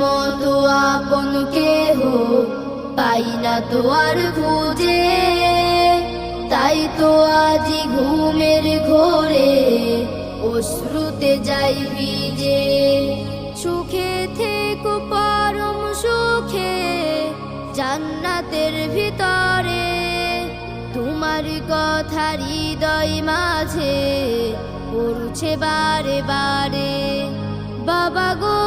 মতো আপন কেহ পাই না তো আর খুঁজে, তাই তো আজি ঘুমের ঘোরে অশ্রুতে যাই ভিজে। সুখে থেকো পরম সুখে জান্নাতের ভিতরে, তোমার কথা হৃদয় মাঝে পড়ছে বারে বারে। বাবা গো